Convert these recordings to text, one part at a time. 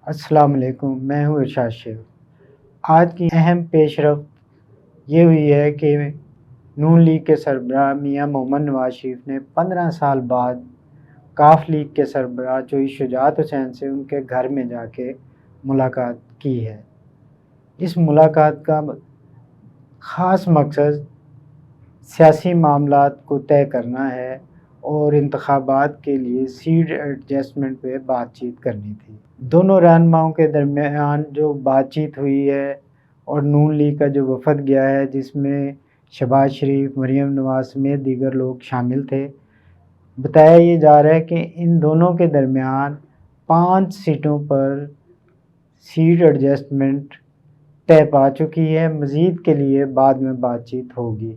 السلام علیکم، میں ہوں ارشاد شیخ۔ آج کی اہم پیش رفت یہ ہوئی ہے کہ نون لیگ کے سربراہ میاں محمد نواز شریف نے 15 سال بعد کاف لیگ کے سربراہ چوہدری شجاعت حسین سے ان کے گھر میں جا کے ملاقات کی ہے۔ اس ملاقات کا خاص مقصد سیاسی معاملات کو طے کرنا ہے اور انتخابات کے لیے سیٹ ایڈجسٹمنٹ پہ بات چیت کرنی تھی۔ دونوں رہنماؤں کے درمیان جو بات چیت ہوئی ہے اور نون لیگ کا جو وفد گیا ہے جس میں شہباز شریف، مریم نواز سمیت دیگر لوگ شامل تھے، بتایا یہ جا رہا ہے کہ ان دونوں کے درمیان 5 سیٹوں پر سیٹ ایڈجسٹمنٹ طے پا چکی ہے، مزید کے لیے بعد میں بات چیت ہوگی۔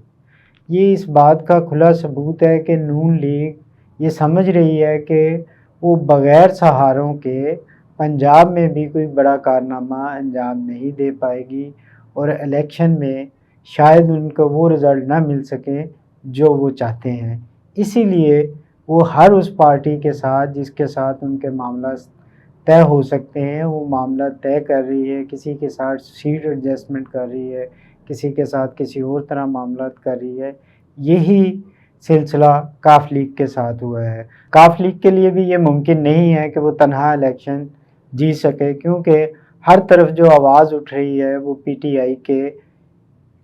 یہ اس بات کا کھلا ثبوت ہے کہ نون لیگ یہ سمجھ رہی ہے کہ وہ بغیر سہاروں کے پنجاب میں بھی کوئی بڑا کارنامہ انجام نہیں دے پائے گی اور الیکشن میں شاید ان کو وہ رزلٹ نہ مل سکے جو وہ چاہتے ہیں۔ اسی لیے وہ ہر اس پارٹی کے ساتھ جس کے ساتھ ان کے معاملات طے ہو سکتے ہیں وہ معاملہ طے کر رہی ہے، کسی کے ساتھ سیٹ ایڈجسٹمنٹ کر رہی ہے، کسی کے ساتھ کسی اور طرح معاملات کر رہی ہے۔ یہی سلسلہ کاف لیگ کے ساتھ ہوا ہے۔ کاف لیگ کے لیے بھی یہ ممکن نہیں ہے کہ وہ تنہا الیکشن جیت سکے، کیونکہ ہر طرف جو آواز اٹھ رہی ہے وہ پی ٹی آئی کے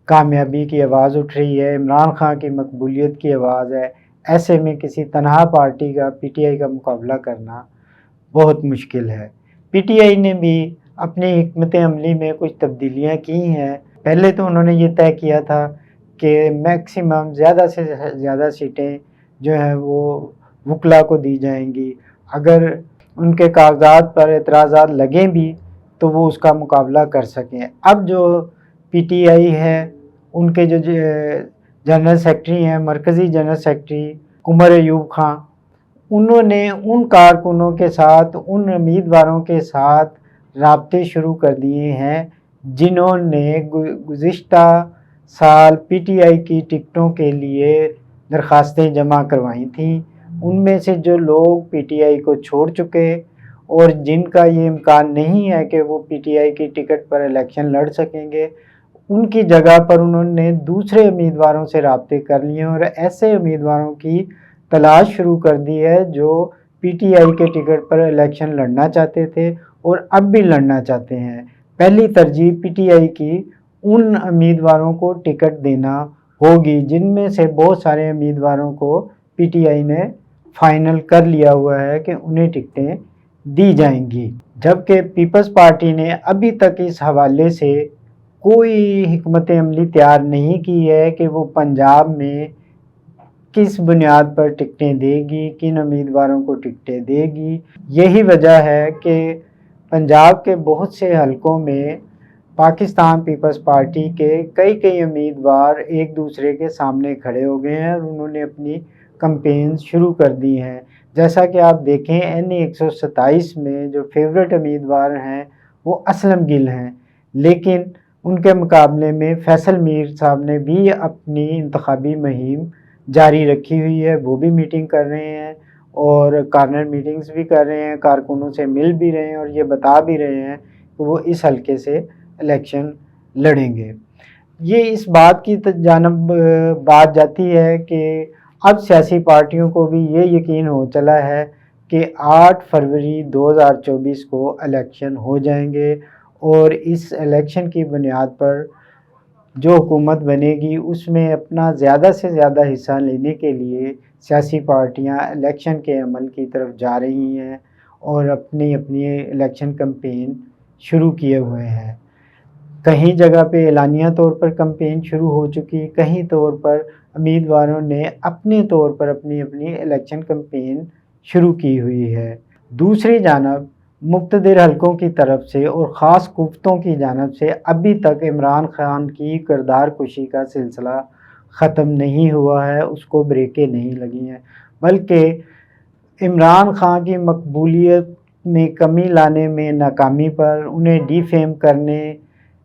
کامیابی کی آواز اٹھ رہی ہے، عمران خان کی مقبولیت کی آواز ہے۔ ایسے میں کسی تنہا پارٹی کا پی ٹی آئی کا مقابلہ کرنا بہت مشکل ہے۔ پی ٹی آئی نے بھی اپنی حکمت عملی میں کچھ تبدیلیاں کی ہیں۔ پہلے تو انہوں نے یہ طے کیا تھا کہ میکسیمم زیادہ سے زیادہ سیٹیں جو ہیں وہ وکلا کو دی جائیں گی، اگر ان کے کاغذات پر اعتراضات لگیں بھی تو وہ اس کا مقابلہ کر سکیں۔ اب جو پی ٹی آئی ہے ان کے جو جنرل سیکرٹری ہیں، مرکزی جنرل سیکرٹری عمر ایوب خان، انہوں نے ان کارکنوں کے ساتھ، ان امیدواروں کے ساتھ رابطے شروع کر دیے ہیں جنہوں نے گزشتہ سال پی ٹی آئی کی ٹکٹوں کے لیے درخواستیں جمع کروائی تھیں۔ ان میں سے جو لوگ پی ٹی آئی کو چھوڑ چکے اور جن کا یہ امکان نہیں ہے کہ وہ پی ٹی آئی کی ٹکٹ پر الیکشن لڑ سکیں گے، ان کی جگہ پر انہوں نے دوسرے امیدواروں سے رابطے کر لیے اور ایسے امیدواروں کی تلاش شروع کر دی ہے جو پی ٹی آئی کے ٹکٹ پر الیکشن لڑنا چاہتے تھے اور اب بھی لڑنا چاہتے ہیں۔ پہلی ترجیح پی ٹی آئی کی ان امیدواروں کو ٹکٹ دینا ہوگی جن میں سے بہت سارے امیدواروں کو پی ٹی آئی نے فائنل کر لیا ہوا ہے کہ انہیں ٹکٹیں دی جائیں گی، جبکہ پیپلز پارٹی نے ابھی تک اس حوالے سے کوئی حکمت عملی تیار نہیں کی ہے کہ وہ پنجاب میں کس بنیاد پر ٹکٹیں دے گی، کن امیدواروں کو ٹکٹیں دے گی۔ یہی وجہ ہے کہ پنجاب کے بہت سے حلقوں میں پاکستان پیپلز پارٹی کے کئی امیدوار ایک دوسرے کے سامنے کھڑے ہو گئے ہیں اور انہوں نے اپنی کمپین شروع کر دی ہیں۔ جیسا کہ آپ دیکھیں این 127 میں جو فیورٹ امیدوار ہیں وہ اسلم گل ہیں، لیکن ان کے مقابلے میں فیصل میر صاحب نے بھی اپنی انتخابی مہم جاری رکھی ہوئی ہے، وہ بھی میٹنگ کر رہے ہیں اور کارنر میٹنگز بھی کر رہے ہیں، کارکنوں سے مل بھی رہے ہیں اور یہ بتا بھی رہے ہیں کہ وہ اس حلقے سے الیکشن لڑیں گے۔ یہ اس بات کی جانب بات جاتی ہے کہ اب سیاسی پارٹیوں کو بھی یہ یقین ہو چلا ہے کہ 8 فروری 2024 کو الیکشن ہو جائیں گے اور اس الیکشن کی بنیاد پر جو حکومت بنے گی اس میں اپنا زیادہ سے زیادہ حصہ لینے کے لیے سیاسی پارٹیاں الیکشن کے عمل کی طرف جا رہی ہیں اور اپنی الیکشن کمپین شروع کیے ہوئے ہیں۔ کہیں جگہ پہ اعلانیہ طور پر کمپین شروع ہو چکی، کہیں طور پر امیدواروں نے اپنے طور پر اپنی الیکشن کمپین شروع کی ہوئی ہے۔ دوسری جانب مقتدر حلقوں کی طرف سے اور خاص قوتوں کی جانب سے ابھی تک عمران خان کی کردار کشی کا سلسلہ ختم نہیں ہوا ہے، اس کو بریکیں نہیں لگی ہیں، بلکہ عمران خان کی مقبولیت میں کمی لانے میں ناکامی پر، انہیں ڈی فیم کرنے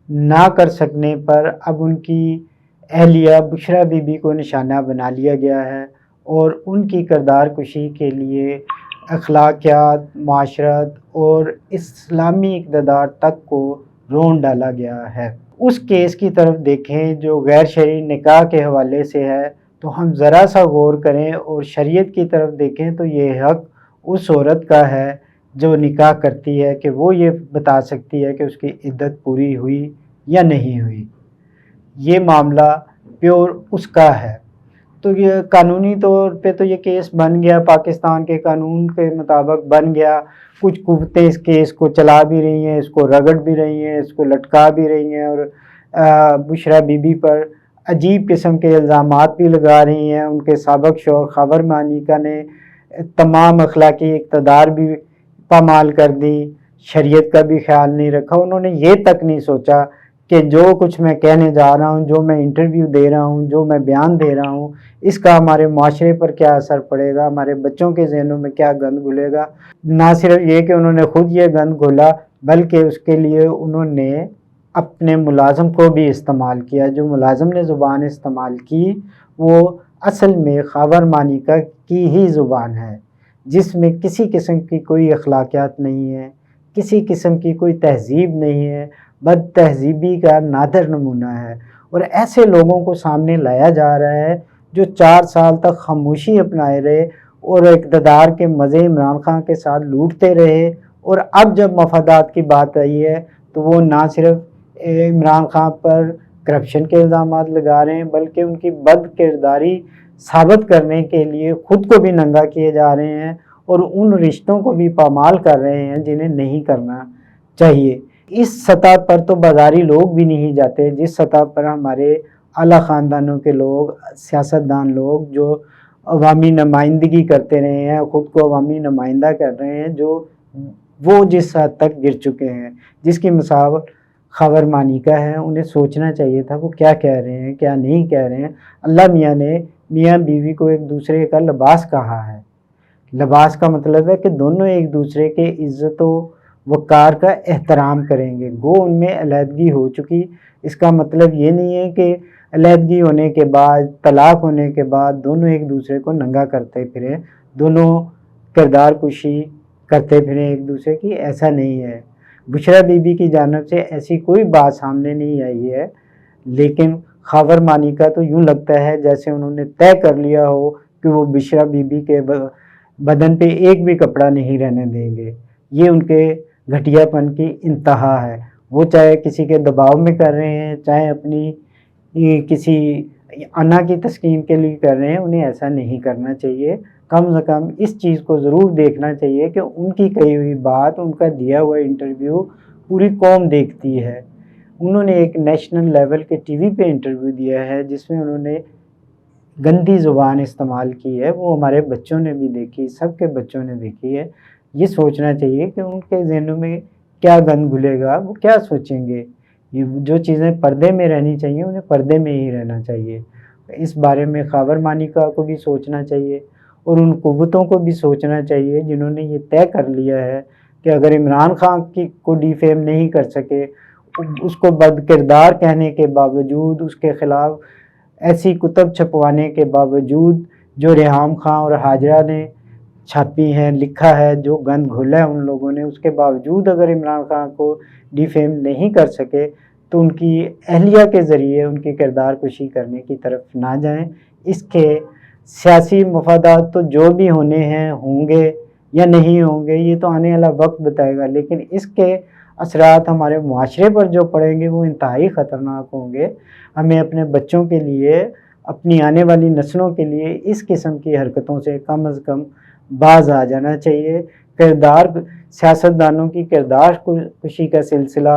نہ کر سکنے پر اب ان کی اہلیہ بشریٰ بی بی کو نشانہ بنا لیا گیا ہے اور ان کی کردار کشی کے لیے اخلاقیات، معاشرت اور اسلامی اقتدار تک کو رون ڈالا گیا ہے۔ اس کیس کی طرف دیکھیں جو غیر شرعی نکاح کے حوالے سے ہے، تو ہم ذرا سا غور کریں اور شریعت کی طرف دیکھیں تو یہ حق اس عورت کا ہے جو نکاح کرتی ہے کہ وہ یہ بتا سکتی ہے کہ اس کی عدت پوری ہوئی یا نہیں ہوئی۔ یہ معاملہ پیور اس کا ہے۔ تو یہ قانونی طور پہ تو یہ کیس بن گیا، پاکستان کے قانون کے مطابق بن گیا۔ کچھ قوتیں اس کیس کو چلا بھی رہی ہیں، اس کو رگڑ بھی رہی ہیں، اس کو لٹکا بھی رہی ہیں، اور بشرا بی بی پر عجیب قسم کے الزامات بھی لگا رہی ہیں۔ ان کے سابق شوہر خاور مانیکا نے تمام اخلاقی اقتدار بھی پامال کر دی، شریعت کا بھی خیال نہیں رکھا۔ انہوں نے یہ تک نہیں سوچا کہ جو کچھ میں کہنے جا رہا ہوں، جو میں انٹرویو دے رہا ہوں، جو میں بیان دے رہا ہوں، اس کا ہمارے معاشرے پر کیا اثر پڑے گا، ہمارے بچوں کے ذہنوں میں کیا گند گھلے گا۔ نہ صرف یہ کہ انہوں نے خود یہ گند گھولا، بلکہ اس کے لیے انہوں نے اپنے ملازم کو بھی استعمال کیا۔ جو ملازم نے زبان استعمال کی وہ اصل میں خاور مانیکا کی ہی زبان ہے، جس میں کسی قسم کی کوئی اخلاقیات نہیں ہے، کسی قسم کی کوئی تہذیب نہیں ہے، بد تہذیبی کا نادر نمونہ ہے۔ اور ایسے لوگوں کو سامنے لایا جا رہا ہے جو 4 سال تک خاموشی اپنائے رہے اور اقتدار کے مزے عمران خان کے ساتھ لوٹتے رہے، اور اب جب مفادات کی بات آئی ہے تو وہ نہ صرف عمران خان پر کرپشن کے الزامات لگا رہے ہیں، بلکہ ان کی بد کرداری ثابت کرنے کے لیے خود کو بھی ننگا کیے جا رہے ہیں اور ان رشتوں کو بھی پامال کر رہے ہیں جنہیں نہیں کرنا چاہیے۔ اس سطح پر تو بازاری لوگ بھی نہیں جاتے جس سطح پر ہمارے اعلیٰ خاندانوں کے لوگ، سیاستدان لوگ جو عوامی نمائندگی کرتے رہے ہیں، خود کو عوامی نمائندہ کر رہے ہیں، جو وہ جس حد تک گر چکے ہیں، جس کی مثال خاور مانیکا ہے۔ انہیں سوچنا چاہیے تھا وہ کیا کہہ رہے ہیں، کیا نہیں کہہ رہے ہیں۔ اللہ میاں نے میاں بیوی کو ایک دوسرے کا لباس کہا ہے۔ لباس کا مطلب ہے کہ دونوں ایک دوسرے کے عزت و وقار کا احترام کریں گے۔ گو ان میں علیحدگی ہو چکی، اس کا مطلب یہ نہیں ہے کہ علیحدگی ہونے کے بعد، طلاق ہونے کے بعد دونوں ایک دوسرے کو ننگا کرتے پھریں، دونوں کردار کشی کرتے پھریں ایک دوسرے کی، ایسا نہیں ہے۔ بشرا بی بی کی جانب سے ایسی کوئی بات سامنے نہیں آئی ہے، لیکن خاور مانیکا تو یوں لگتا ہے جیسے انہوں نے طے کر لیا ہو کہ وہ بشرا بی بی کے بدن پہ ایک بھی کپڑا نہیں رہنے دیں گے۔ یہ ان کے گھٹیا پن کی انتہا ہے۔ وہ چاہے کسی کے دباؤ میں کر رہے ہیں، چاہے اپنی کسی انا کی تسکین کے لیے کر رہے ہیں، انہیں ایسا نہیں کرنا چاہیے۔ کم از کم اس چیز کو ضرور دیکھنا چاہیے کہ ان کی کہی ہوئی بات، ان کا دیا ہوا انٹرویو پوری قوم دیکھتی ہے۔ انہوں نے ایک نیشنل لیول کے ٹی وی پہ انٹرویو دیا ہے جس میں انہوں نے گندی زبان استعمال کی ہے، وہ ہمارے بچوں نے بھی دیکھی، سب کے بچوں نے دیکھی ہے۔ یہ سوچنا چاہیے کہ ان کے ذہنوں میں کیا گند گھلے گا، وہ کیا سوچیں گے۔ یہ جو چیزیں پردے میں رہنی چاہیے انہیں پردے میں ہی رہنا چاہیے۔ اس بارے میں خاور مانیکا کو بھی سوچنا چاہیے اور ان قوتوں کو بھی سوچنا چاہیے جنہوں نے یہ طے کر لیا ہے کہ اگر عمران خان کو ڈیفیم نہیں کر سکے، اس کو بد کردار کہنے کے باوجود، اس کے خلاف ایسی کتب چھپوانے کے باوجود جو ریحام خان اور حاجرہ نے چھاپی ہیں، لکھا ہے، جو گند گھولا ہے ان لوگوں نے، اس کے باوجود اگر عمران خان کو ڈیفیم نہیں کر سکے تو ان کی اہلیہ کے ذریعے ان کی کردار کشی کرنے کی طرف نہ جائیں۔ اس کے سیاسی مفادات تو جو بھی ہونے ہیں ہوں گے یا نہیں ہوں گے، یہ تو آنے والا وقت بتائے گا، لیکن اس کے اثرات ہمارے معاشرے پر جو پڑیں گے وہ انتہائی خطرناک ہوں گے۔ ہمیں اپنے بچوں کے لیے، اپنی آنے والی نسلوں کے لیے اس قسم کی حرکتوں سے کم از کم باز آ جانا چاہیے۔ سیاستدانوں کی کردار کشی کا سلسلہ،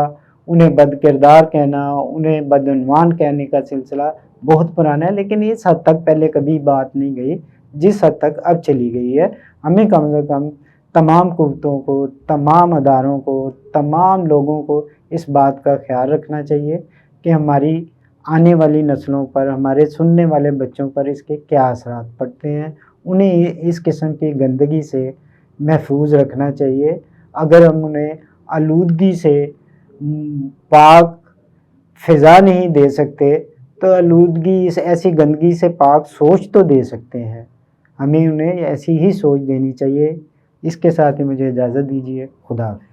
انہیں بد کردار کہنا، انہیں بدعنوان کہنے کا سلسلہ بہت پرانا ہے، لیکن اس حد تک پہلے کبھی بات نہیں گئی جس حد تک اب چلی گئی ہے۔ ہمیں کم از کم تمام قوتوں کو، تمام اداروں کو، تمام لوگوں کو اس بات کا خیال رکھنا چاہیے کہ ہماری آنے والی نسلوں پر، ہمارے سننے والے بچوں پر اس کے کیا اثرات پڑتے ہیں۔ انہیں اس قسم کی گندگی سے محفوظ رکھنا چاہیے۔ اگر ہم انہیں آلودگی سے پاک فضا نہیں دے سکتے تو آلودگی، ایسی گندگی سے پاک سوچ تو دے سکتے ہیں۔ ہمیں انہیں ایسی ہی سوچ دینی چاہیے اس کے ساتھ ہی مجھے اجازت دیجیے، خدا حافظ۔